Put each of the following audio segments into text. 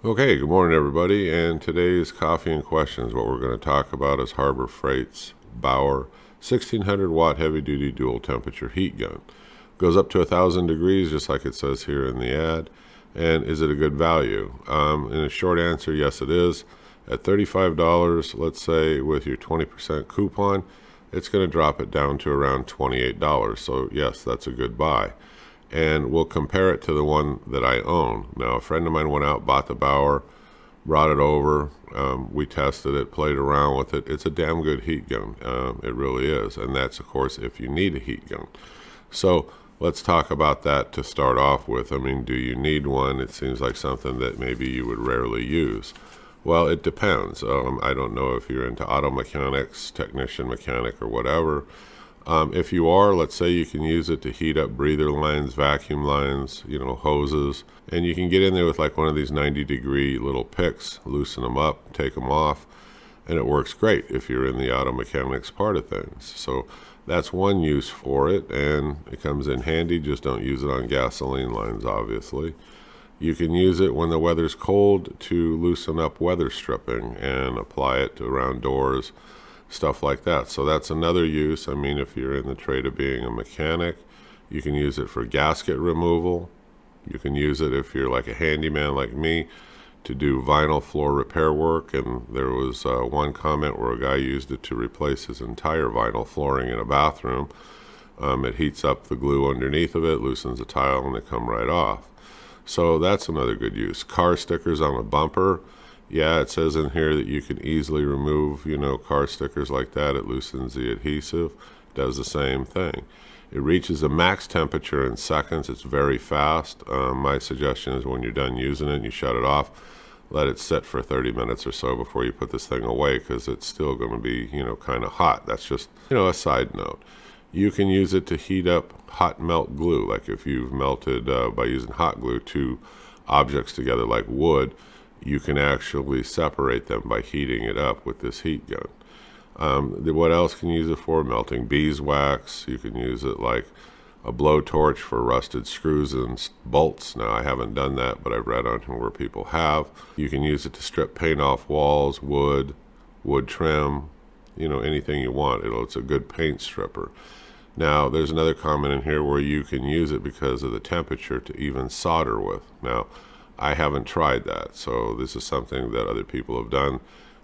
Okay, good morning everybody, and today's Coffee and Questions, what we're going to talk about is Harbor Freight's Bauer 1600 watt heavy duty dual temperature heat gun. Goes up to 1,000 degrees just like it says here in the ad. And is it a good value? In a short answer, yes it is. At $35, let's say with your 20% coupon, it's going to drop it down to around $28. So yes, that's a good buy. And we'll compare it to the one that I own. Now, a friend of mine went out, bought the Bauer, brought it over. We tested it, played around with it. It's a damn good heat gun. It really is. And that's, of course, if you need a heat gun. So let's talk about that to start off with. I mean, do you need one? It seems like something that maybe you would rarely use. Well, it depends. I don't know if you're into auto mechanics, technician mechanic, or whatever. If you are, let's say you can use it to heat up breather lines, vacuum lines, hoses, and you can get in there with like one of these 90-degree little picks, loosen them up, take them off, and it works great if you're in the auto mechanics part of things. So that's one use for it, and it comes in handy. Just don't use it on gasoline lines, obviously. You can use it when the weather's cold to loosen up weather stripping and apply it to around doors, stuff like that. So that's another use. I mean, if you're in the trade of being a mechanic, you can use it for gasket removal. You can use it if you're like a handyman like me to do vinyl floor repair work. And there was one comment where a guy used it to replace his entire vinyl flooring in a bathroom. It heats up the glue underneath of it, loosens the tile, and they come right off. So that's another good use. Car stickers on a bumper. Yeah, it says in here that you can easily remove, car stickers like that. It loosens the adhesive, does the same thing. It reaches a max temperature in seconds. It's very fast. My suggestion is when you're done using it, you shut it off, let it sit for 30 minutes or so before you put this thing away, because it's still going to be, kind of hot. That's just, a side note. You can use it to heat up hot melt glue, like if you've melted by using hot glue two objects together like wood. You can actually separate them by heating it up with this heat gun. What else can you use it for? Melting beeswax. You can use it like a blowtorch for rusted screws and bolts. Now, I haven't done that, but I've read on where people have. You can use it to strip paint off walls, wood trim, anything you want. It's a good paint stripper. Now, there's another comment in here where you can use it because of the temperature to even solder with. Now, I haven't tried that, so this is something that other people have done,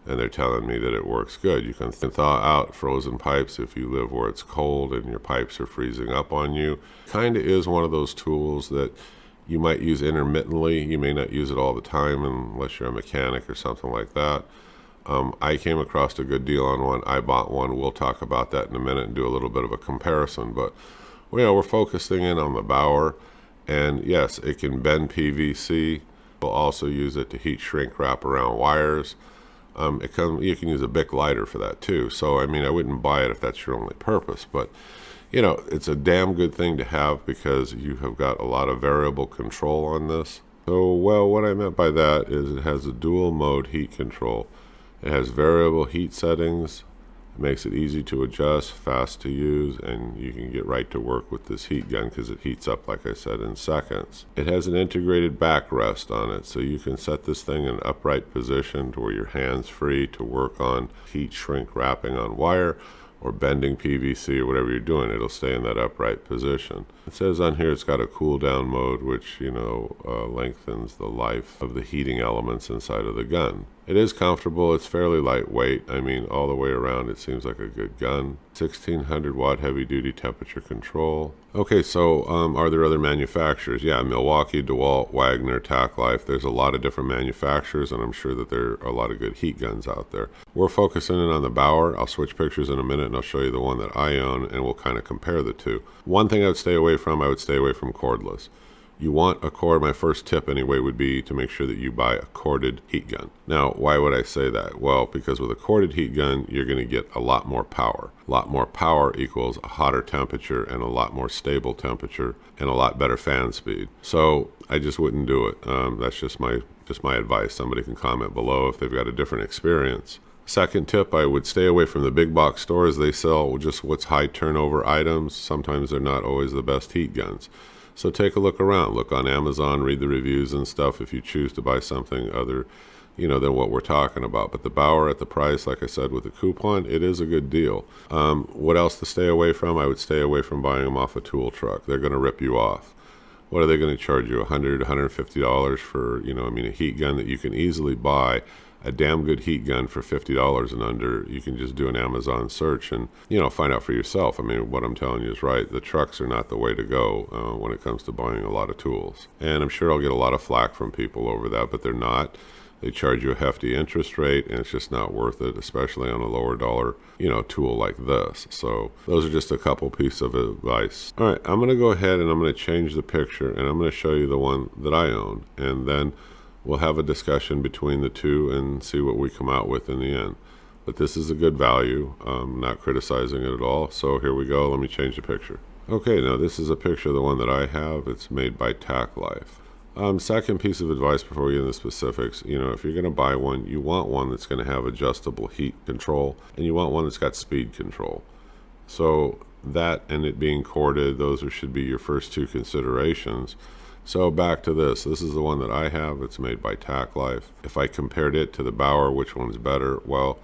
and they're telling me that it works good. You can thaw out frozen pipes if you live where it's cold and your pipes are freezing up on you. Kind of is one of those tools that you might use intermittently. You may not use it all the time unless you're a mechanic or something like that. I came across a good deal on one. I bought one. We'll talk about that in a minute and do a little bit of a comparison, but we're focusing in on the Bauer. And yes, it can bend PVC. We'll also use it to heat shrink wrap around wires. You can use a Bic lighter for that too. So, I mean, I wouldn't buy it if that's your only purpose. But, it's a damn good thing to have because you have got a lot of variable control on this. So, what I meant by that is it has a dual mode heat control. It has variable heat settings. It makes it easy to adjust, fast to use, and you can get right to work with this heat gun because it heats up, like I said, in seconds. It has an integrated backrest on it, so you can set this thing in an upright position to where your hand's free to work on heat shrink wrapping on wire or bending PVC or whatever you're doing. It'll stay in that upright position. It says on here it's got a cool down mode, which, lengthens the life of the heating elements inside of the gun. It is comfortable. It's fairly lightweight. I mean, all the way around, it seems like a good gun. 1600 watt heavy duty temperature control. Okay, so are there other manufacturers? Yeah, Milwaukee, DeWalt, Wagner, Tack Life. There's a lot of different manufacturers, and I'm sure that there are a lot of good heat guns out there. We're focusing in on the Bauer. I'll switch pictures in a minute, and I'll show you the one that I own, and we'll kind of compare the two. One thing I would stay away from cordless. You want a cord. My first tip anyway would be to make sure that you buy a corded heat gun. Now, why would I say that? Well, because with a corded heat gun, you're going to get a lot more power. A lot more power equals a hotter temperature and a lot more stable temperature and a lot better fan speed. So I just wouldn't do it. That's just my advice. Somebody can comment below if they've got a different experience. Second tip, I would stay away from the big box stores. They sell just what's high turnover items. Sometimes they're not always the best heat guns. So take a look around. Look on Amazon, read the reviews and stuff if you choose to buy something other, than what we're talking about. But the Bauer at the price, like I said, with the coupon, it is a good deal. What else to stay away from? I would stay away from buying them off a tool truck. They're going to rip you off. What are they going to charge you? $100, $150 for, a heat gun that you can easily buy. A damn good heat gun for $50 and under. You can just do an Amazon search and, find out for yourself. I mean, what I'm telling you is right. The trucks are not the way to go when it comes to buying a lot of tools. And I'm sure I'll get a lot of flack from people over that, but they're not. They charge you a hefty interest rate, and it's just not worth it, especially on a lower dollar, tool like this. So those are just a couple pieces of advice. All right, I'm going to go ahead and I'm going to change the picture, and I'm going to show you the one that I own, and then we'll have a discussion between the two and see what we come out with in the end. But this is a good value. I'm not criticizing it at all. So here we go. Let me change the picture. Okay, now this is a picture of the one that I have. It's made by Tack Life. Second piece of advice before we get into the specifics, if you're going to buy one, you want one that's going to have adjustable heat control, and you want one that's got speed control. So that and it being corded, those should be your first two considerations. So back to this. This is the one that I have. It's made by Tack Life. If I compared it to the Bauer, which one's better? Well,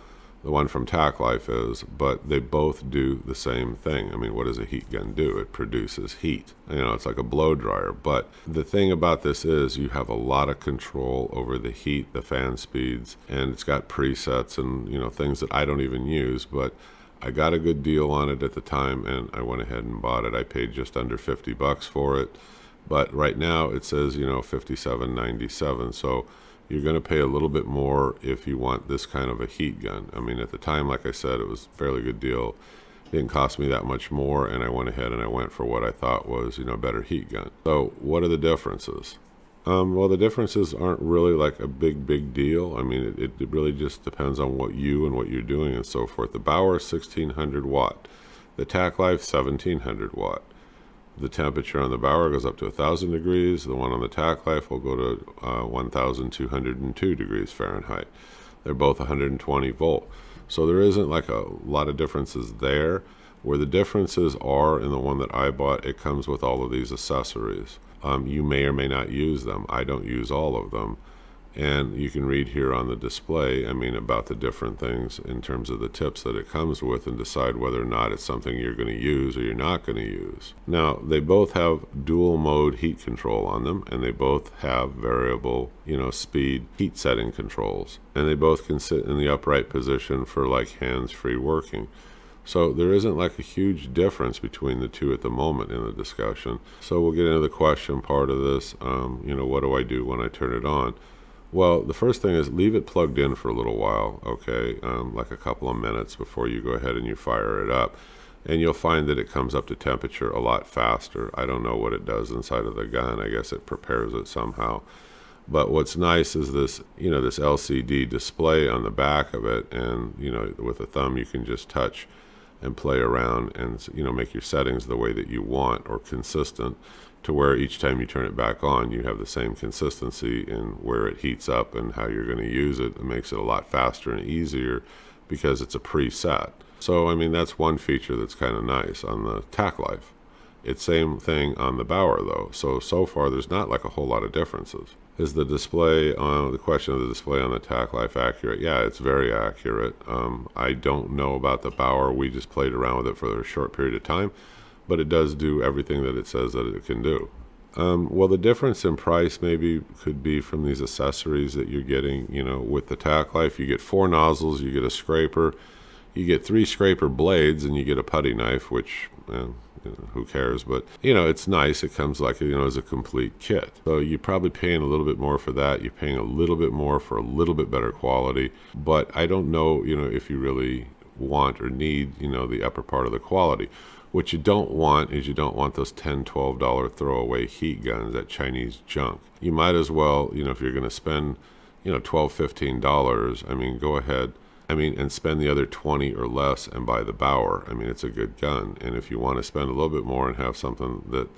the one from Tack Life is, but they both do the same thing. I mean, what does a heat gun do? It produces heat. It's like a blow dryer. But the thing about this is you have a lot of control over the heat, the fan speeds, and it's got presets and, things that I don't even use. But I got a good deal on it at the time, and I went ahead and bought it. I paid just under $50 for it. But right now it says, $57.97. So you're going to pay a little bit more if you want this kind of a heat gun. I mean, at the time, like I said, it was a fairly good deal. It didn't cost me that much more, and I went ahead and I went for what I thought was, a better heat gun. So what are the differences? Well, the differences aren't really like a big deal. I mean, it really just depends on what you and what you're doing and so forth. The Bauer 1600 watt. The Tack Life 1700 watt. The temperature on the Bauer goes up to 1,000 degrees. The one on the Tack Life will go to 1,202 degrees Fahrenheit. They're both 120 volt. So there isn't like a lot of differences there. Where the differences are in the one that I bought, it comes with all of these accessories. You may or may not use them. I don't use all of them. And you can read here on the display, about the different things in terms of the tips that it comes with and decide whether or not it's something you're going to use or you're not going to use. Now, they both have dual mode heat control on them, and they both have variable, speed heat setting controls. And they both can sit in the upright position for like hands-free working. So there isn't like a huge difference between the two at the moment in the discussion. So we'll get into the question part of this. What do I do when I turn it on? Well, the first thing is leave it plugged in for a little while, okay, like a couple of minutes before you go ahead and you fire it up. And you'll find that it comes up to temperature a lot faster. I don't know what it does inside of the gun. I guess it prepares it somehow. But what's nice is this, this LCD display on the back of it. And, with a thumb you can just touch and play around and, make your settings the way that you want or consistent, to where each time you turn it back on, you have the same consistency in where it heats up and how you're going to use it. It makes it a lot faster and easier because it's a preset. So, that's one feature that's kind of nice on the Tack Life. It's same thing on the Bauer, though. So far, there's not like a whole lot of differences. Is the display on the question of the display on the Tack Life accurate? Yeah, it's very accurate. I don't know about the Bauer. We just played around with it for a short period of time, but it does do everything that it says that it can do. Well, the difference in price maybe could be from these accessories that you're getting, with the Tack Life. You get 4 nozzles, you get a scraper, you get 3 scraper blades, and you get a putty knife, which, who cares? But, it's nice. It comes like, as a complete kit. So you're probably paying a little bit more for that. You're paying a little bit more for a little bit better quality. But I don't know, if you really want or need, the upper part of the quality. What you don't want is you don't want those $10, $12 throwaway heat guns, that Chinese junk. You might as well, if you're going to spend, $12, $15, go ahead, and spend the other 20 or less and buy the Bauer. It's a good gun. And if you want to spend a little bit more and have something that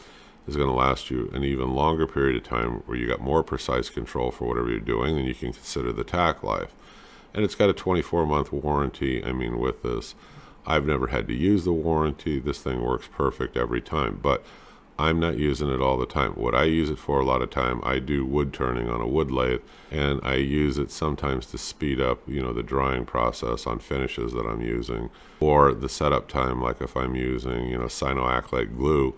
is going to last you an even longer period of time where you got more precise control for whatever you're doing, then you can consider the Tack Life. And it's got a 24-month warranty, with this. I've never had to use the warranty. This thing works perfect every time. But I'm not using it all the time. What I use it for a lot of time, I do wood turning on a wood lathe, and I use it sometimes to speed up, the drying process on finishes that I'm using, or the setup time, like if I'm using, cyanoacrylate glue,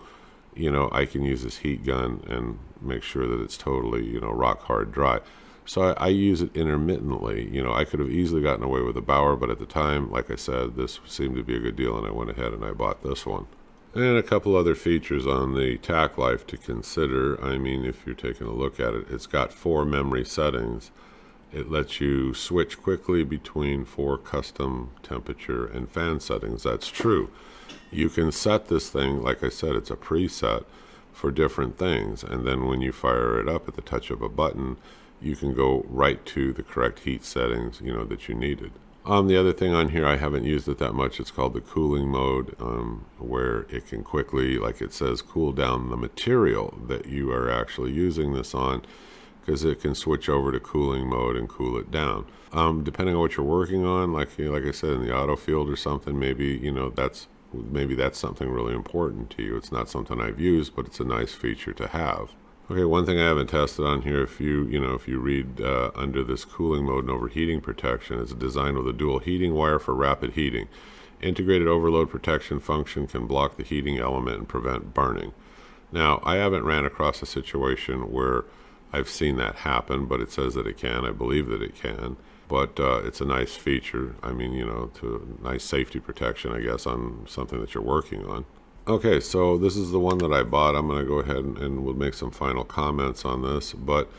I can use this heat gun and make sure that it's totally, rock hard dry. So I use it intermittently. I could have easily gotten away with a Bauer, but at the time, like I said, this seemed to be a good deal, and I went ahead and I bought this one. And a couple other features on the Tack Life to consider. I mean, if you're taking a look at it, it's got 4 memory settings. It lets you switch quickly between 4 custom temperature and fan settings. That's true. You can set this thing, like I said, it's a preset for different things. And then when you fire it up at the touch of a button, you can go right to the correct heat settings, that you needed. The other thing on here, I haven't used it that much. It's called the cooling mode, where it can quickly, like it says, cool down the material that you are actually using this on, because it can switch over to cooling mode and cool it down. Depending on what you're working on, like I said, in the auto field or something, maybe that's something really important to you. It's not something I've used, but it's a nice feature to have. Okay, one thing I haven't tested on here, if you read under this cooling mode and overheating protection, it's designed with a dual heating wire for rapid heating. Integrated overload protection function can block the heating element and prevent burning. Now, I haven't ran across a situation where I've seen that happen, but it says that it can. I believe that it can. But it's a nice feature. I mean, to nice safety protection, I guess, on something that you're working on. Okay, so this is the one that I bought. I'm going to go ahead and we'll make some final comments on this. But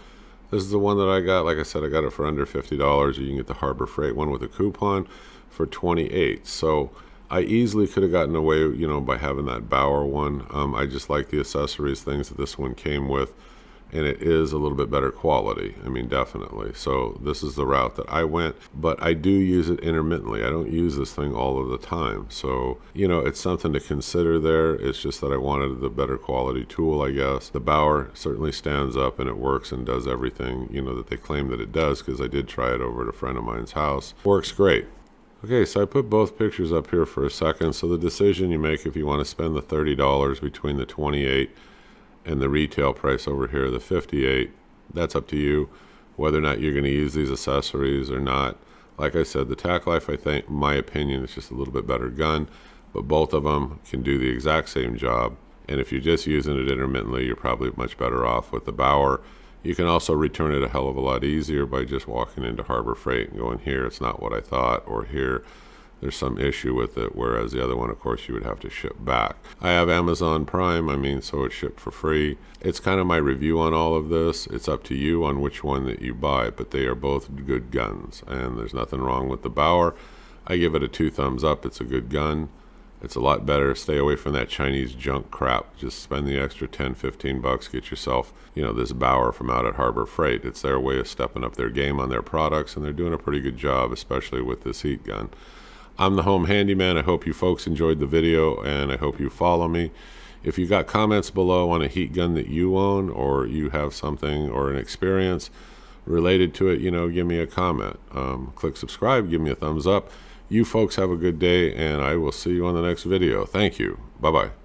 this is the one that I got. Like I said, I got it for under $50. You can get the Harbor Freight one with a coupon for $28. So I easily could have gotten away, by having that Bauer one. I just like the accessories, things that this one came with. And it is a little bit better quality. I mean, definitely. So this is the route that I went, but I do use it intermittently. I don't use this thing all of the time. So, it's something to consider there. It's just that I wanted the better quality tool, I guess. The Bauer certainly stands up and it works and does everything, that they claim that it does, because I did try it over at a friend of mine's house. Works great. Okay, so I put both pictures up here for a second. So the decision you make if you want to spend the $30 between the 28 and the retail price over here, the 58, that's up to you, whether or not you're going to use these accessories or not. Like I said, the Tack Life, I think, in my opinion, is just a little bit better gun, but both of them can do the exact same job. And if you're just using it intermittently, you're probably much better off with the Bauer. You can also return it a hell of a lot easier by just walking into Harbor Freight and going, here, it's not what I thought, or here, there's some issue with it, whereas the other one, of course, you would have to ship back. I have Amazon Prime, so it's shipped for free. It's kind of my review on all of this. It's up to you on which one that you buy, but they are both good guns, and there's nothing wrong with the Bauer. I give it a 2 thumbs up. It's a good gun. It's a lot better. Stay away from that Chinese junk crap. Just spend the extra 10, 15 bucks, get yourself, this Bauer from out at Harbor Freight. It's their way of stepping up their game on their products, and they're doing a pretty good job, especially with this heat gun. I'm the Home Handyman. I hope you folks enjoyed the video, and I hope you follow me. If you got comments below on a heat gun that you own, or you have something or an experience related to it, give me a comment. Click subscribe, give me a thumbs up. You folks have a good day, and I will see you on the next video. Thank you. Bye-bye.